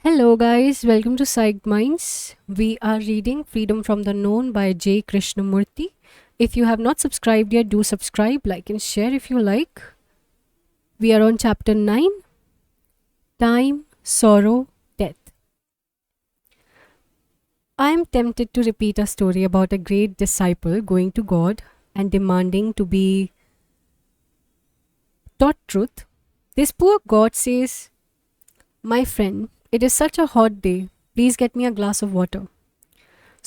Hello, guys. Welcome to Psyched Minds. We are reading Freedom from the Known by J. Krishnamurti. If you have not subscribed yet, do subscribe, like, and share if you like. We are on chapter 9 Time, Sorrow, Death. I am tempted to repeat a story about a great disciple going to God and demanding to be taught truth. This poor God says, "My friend, it is such a hot day. Please get me a glass of water."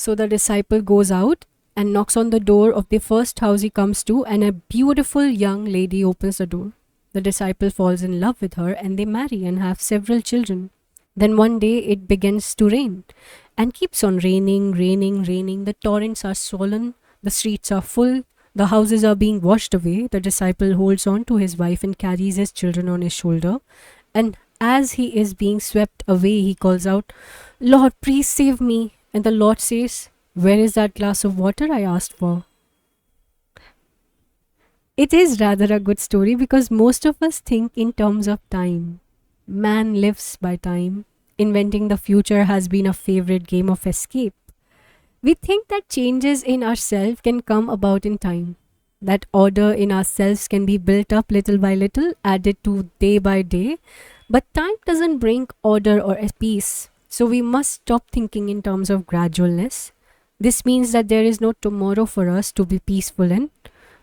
So the disciple goes out and knocks on the door of the first house he comes to, and a beautiful young lady opens the door. The disciple falls in love with her and they marry and have several children. Then one day it begins to rain and keeps on raining. The torrents are swollen, the streets are full, the houses are being washed away. The disciple holds on to his wife and carries his children on his shoulder. And as he is being swept away, he calls out, "Lord, please save me." And the Lord says, "Where is that glass of water I asked for?" It is rather a good story because most of us think in terms of time. Man lives by time. Inventing the future has been a favorite game of escape. We think that changes in ourselves can come about in time, that order in ourselves can be built up little by little, added to day by day, but time doesn't bring order or a peace. So we must stop thinking in terms of gradualness. This means that there is no tomorrow for us to be peaceful in.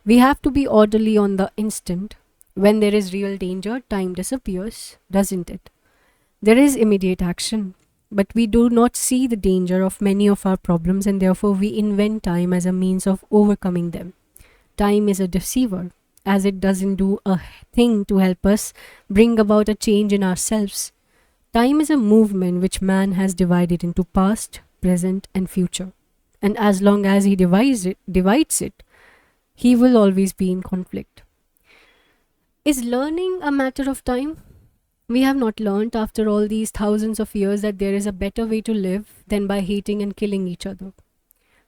We have to be orderly on the instant. When there is real danger, time disappears, doesn't it? There is immediate action, but we do not see the danger of many of our problems, and therefore we invent time as a means of overcoming them. Time is a deceiver, as it doesn't do a thing to help us bring about a change in ourselves. Time is a movement which man has divided into past, present, and future. And as long as he divides it, he will always be in conflict. Is learning a matter of time? We have not learnt after all these thousands of years that there is a better way to live than by hating and killing each other.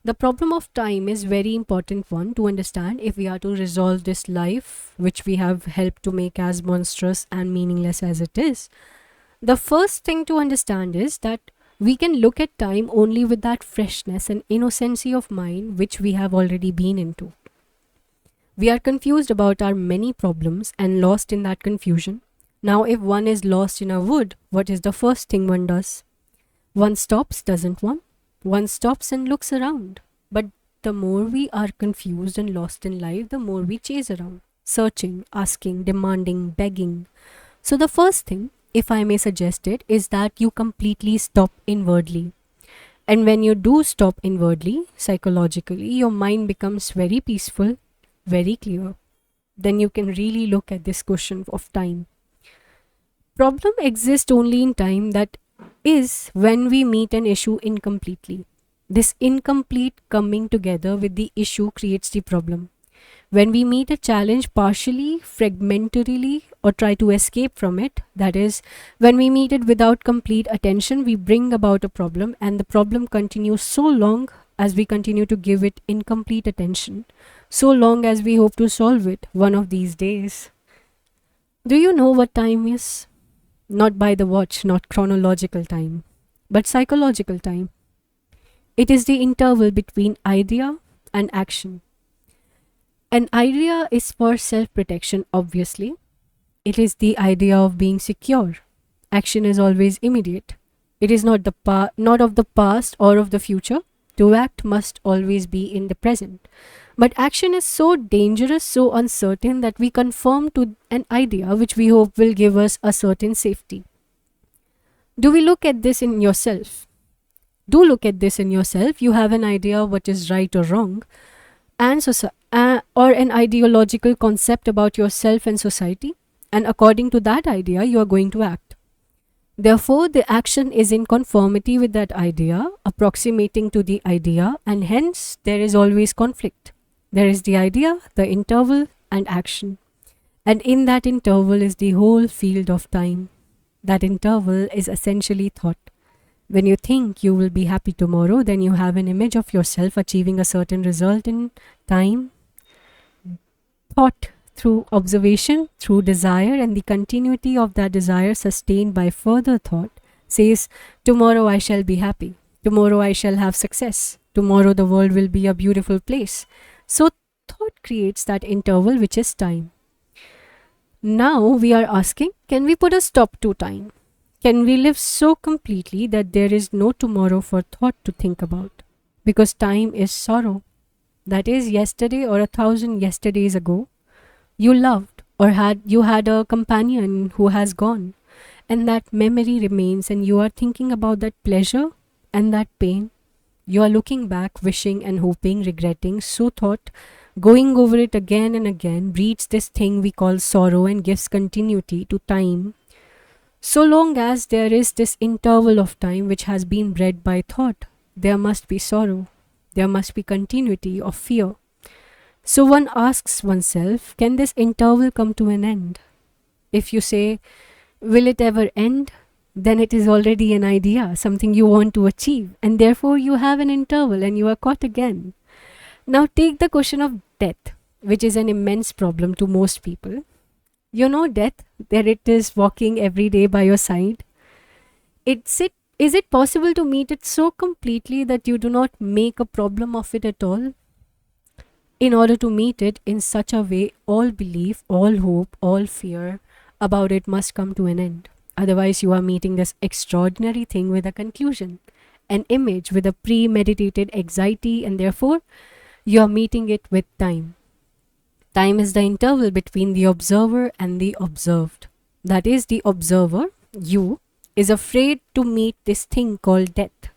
The problem of time is very important one to understand if we are to resolve this life, which we have helped to make as monstrous and meaningless as it is. The first thing to understand is that we can look at time only with that freshness and innocency of mind which we have already been into. We are confused about our many problems and lost in that confusion. Now, if one is lost in a wood, what is the first thing one does? One stops, doesn't one? One stops and looks around. But the more we are confused and lost in life, the more we chase around, searching, asking, demanding, begging. So the first thing, if I may suggest it, is that you completely stop inwardly. And when you do stop inwardly, psychologically, your mind becomes very peaceful, very clear. Then you can really look at this question of time. Problem exists only in time, that is when we meet an issue incompletely. This incomplete coming together with the issue creates the problem. When we meet a challenge partially, fragmentarily, or try to escape from it, that is, when we meet it without complete attention, we bring about a problem, and the problem continues so long as we continue to give it incomplete attention, so long as we hope to solve it one of these days. Do you know what time is? Not by the watch, not chronological time, but psychological time. It is the interval between idea and action. An idea is for self-protection, obviously. It is the idea of being secure. Action is always immediate. It is not not of the past or of the future. To act must always be in the present. But action is so dangerous, so uncertain that we conform to an idea which we hope will give us a certain safety. Do we look at this in yourself? Do look at this in yourself. You have an idea what is right or wrong, and or an ideological concept about yourself and society, and according to that idea, you are going to act. Therefore, the action is in conformity with that idea, approximating to the idea, and hence there is always conflict. There is the idea, the interval, and action. And in that interval is the whole field of time. That interval is essentially thought. When you think you will be happy tomorrow, then you have an image of yourself achieving a certain result in time. Thought through observation, through desire, and the continuity of that desire sustained by further thought says, tomorrow I shall be happy. Tomorrow I shall have success. Tomorrow the world will be a beautiful place. So thought creates that interval which is time. Now we are asking, can we put a stop to time? Can we live so completely that there is no tomorrow for thought to think about? Because time is sorrow. That is, yesterday or 1,000 yesterdays ago, you loved or had a companion who has gone, and that memory remains, and you are thinking about that pleasure and that pain. You are looking back, wishing and hoping, regretting, so thought, going over it again and again, breeds this thing we call sorrow and gives continuity to time. So long as there is this interval of time which has been bred by thought, there must be sorrow, there must be continuity of fear. So one asks oneself, can this interval come to an end? If you say, will it ever end? Then it is already an idea, something you want to achieve, and therefore you have an interval and you are caught again. Now take the question of death, which is an immense problem to most people. You know death, there it is walking every day by your side. Is it possible to meet it so completely that you do not make a problem of it at all? In order to meet it in such a way, all belief, all hope, all fear about it must come to an end. Otherwise, you are meeting this extraordinary thing with a conclusion, an image with a premeditated anxiety, and therefore you are meeting it with time. Time is the interval between the observer and the observed. That is, the observer, you, is afraid to meet this thing called death.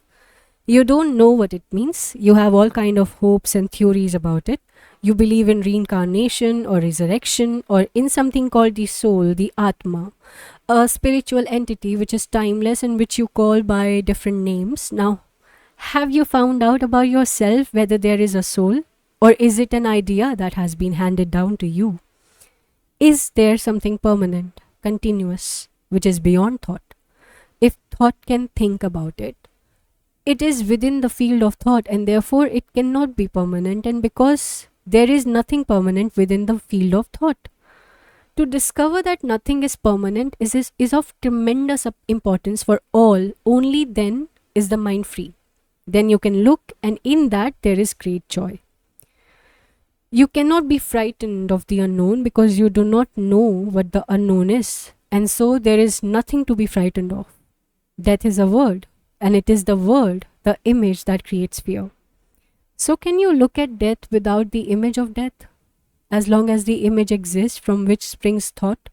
You don't know what it means. You have all kind of hopes and theories about it. You believe in reincarnation or resurrection or in something called the soul, the Atma, a spiritual entity which is timeless and which you call by different names. Now, have you found out about yourself whether there is a soul, or is it an idea that has been handed down to you? Is there something permanent, continuous, which is beyond thought? If thought can think about it, it is within the field of thought and therefore it cannot be permanent, and because there is nothing permanent within the field of thought. To discover that nothing is permanent is of tremendous importance for all. Only then is the mind free. Then you can look, and in that there is great joy. You cannot be frightened of the unknown because you do not know what the unknown is, and so there is nothing to be frightened of. Death is a word, and it is the word, the image that creates fear. So can you look at death without the image of death? As long as the image exists from which springs thought,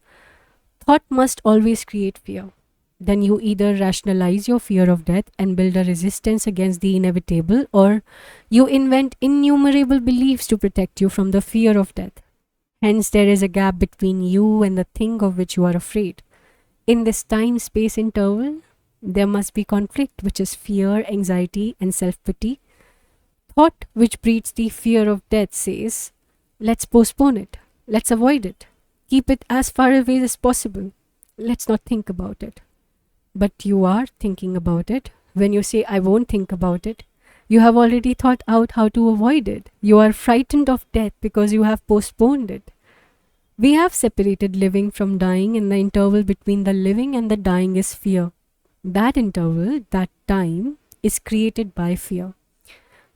thought must always create fear. Then you either rationalize your fear of death and build a resistance against the inevitable, or you invent innumerable beliefs to protect you from the fear of death. Hence, there is a gap between you and the thing of which you are afraid. In this time-space interval, there must be conflict, which is fear, anxiety, and self-pity. Thought, which breeds the fear of death, says, let's postpone it, let's avoid it, keep it as far away as possible, let's not think about it. But you are thinking about it. When you say, I won't think about it, you have already thought out how to avoid it. You are frightened of death because you have postponed it. We have separated living from dying, and the interval between the living and the dying is fear. That interval, that time, is created by fear.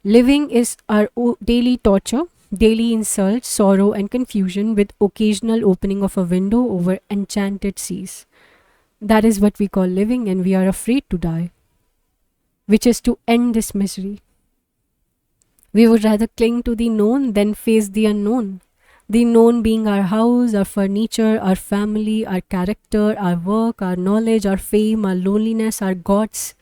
Living is our daily torture, daily insult, sorrow and confusion, with occasional opening of a window over enchanted seas. That is what we call living, and we are afraid to die, which is to end this misery. We would rather cling to the known than face the unknown. The known being our house, our furniture, our family, our character, our work, our knowledge, our fame, our loneliness, our gods.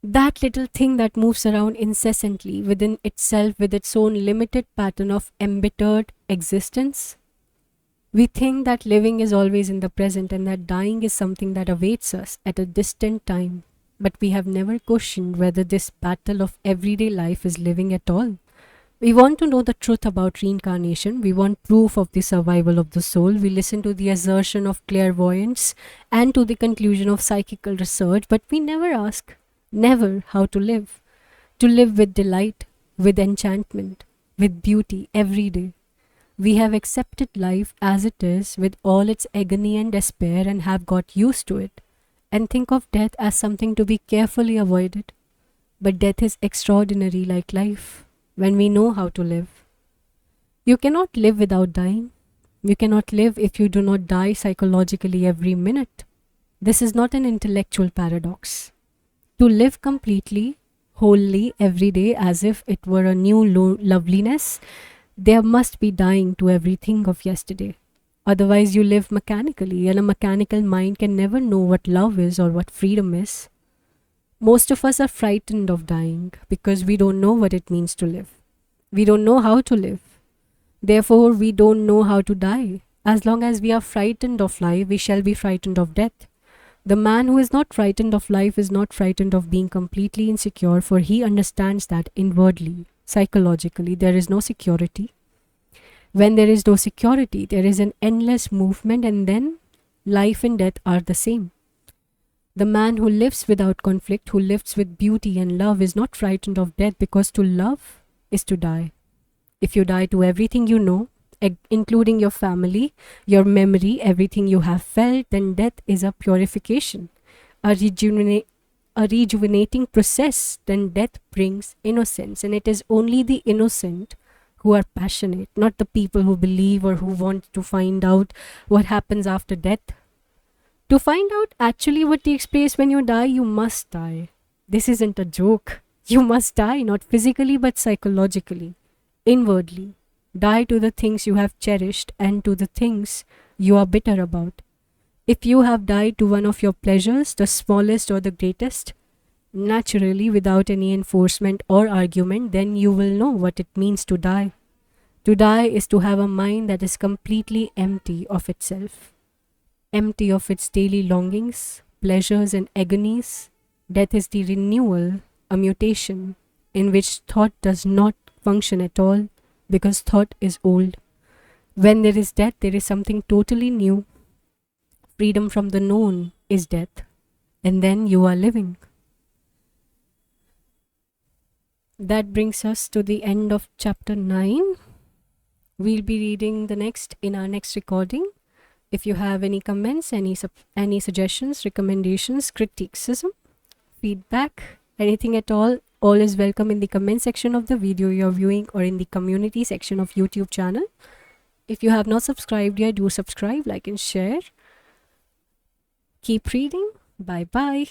That little thing that moves around incessantly within itself with its own limited pattern of embittered existence. We think that living is always in the present and that dying is something that awaits us at a distant time. But we have never questioned whether this battle of everyday life is living at all. We want to know the truth about reincarnation. We want proof of the survival of the soul. We listen to the assertion of clairvoyance and to the conclusion of psychical research, but we never ask, never, how to live. To live with delight, with enchantment, with beauty every day. We have accepted life as it is with all its agony and despair and have got used to it. and think of death as something to be carefully avoided. But death is extraordinary like life when we know how to live. You cannot live without dying. You cannot live if you do not die psychologically every minute. This is not an intellectual paradox. To live completely, wholly, every day as if it were a new loveliness, there must be dying to everything of yesterday. Otherwise, you live mechanically, and a mechanical mind can never know what love is or what freedom is. Most of us are frightened of dying because we don't know what it means to live. We don't know how to live. Therefore, we don't know how to die. As long as we are frightened of life, we shall be frightened of death. The man who is not frightened of life is not frightened of being completely insecure, for he understands that inwardly, psychologically, there is no security. When there is no security, there is an endless movement, and then life and death are the same. The man who lives without conflict, who lives with beauty and love, is not frightened of death, because to love is to die. If you die to everything you know, including your family, your memory, everything you have felt, then death is a purification, a rejuvenating process. Then death brings innocence, and it is only the innocent who are passionate, not the people who believe or who want to find out what happens after death. To find out actually what takes place when you die, you must die. This isn't a joke. You must die, not physically but psychologically, inwardly. Die to the things you have cherished and to the things you are bitter about. If you have died to one of your pleasures, the smallest or the greatest, naturally without any enforcement or argument, then you will know what it means to die. To die is to have a mind that is completely empty of itself, empty of its daily longings, pleasures, and agonies. Death is the renewal, a mutation, in which thought does not function at all, because thought is old. When there is death, there is something totally new. Freedom from the known is death, and then you are living. That brings us to the end of chapter 9. We'll be reading the next in our next recording. If you have any comments, any suggestions, recommendations, criticism, feedback, anything at all is welcome in the comment section of the video you're viewing or in the community section of YouTube channel. If you have not subscribed yet, do subscribe, like and share. Keep reading. Bye bye.